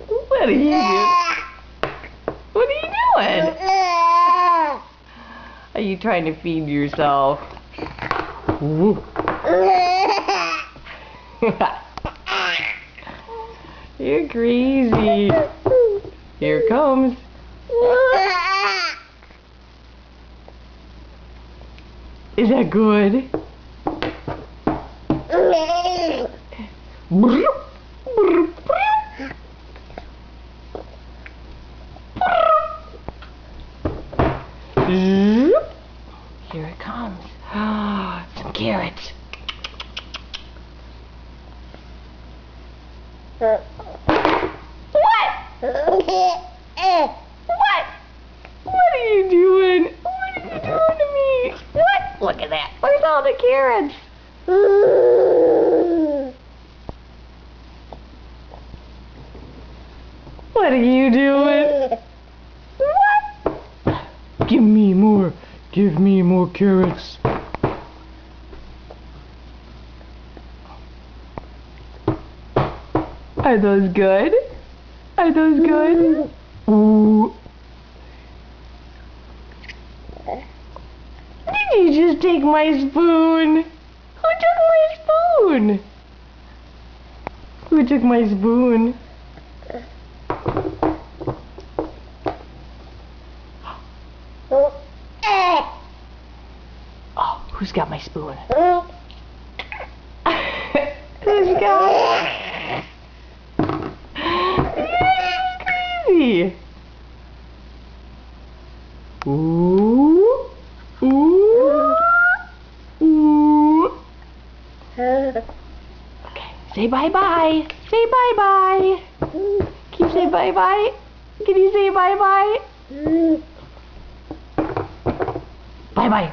What are you doing? What are you doing? Are you trying to feed yourself? Woo. You're crazy. Here it comes. Is that good? Here it comes. Some carrots. What? What? What are you doing? What are you doing to me? What? Look at that. Where's all the carrots? What are you doing? What? Give me more. Give me more carrots. Are those good? Are those good? Ooh. Did you just take my spoon? Who took my spoon? Who took my spoon? Oh, who's got my spoon? Who's got it? Crazy. Ooh. Ooh. Ooh. Okay, say bye-bye. Say bye-bye. Can you say bye-bye? Can you say bye-bye? Bye-bye.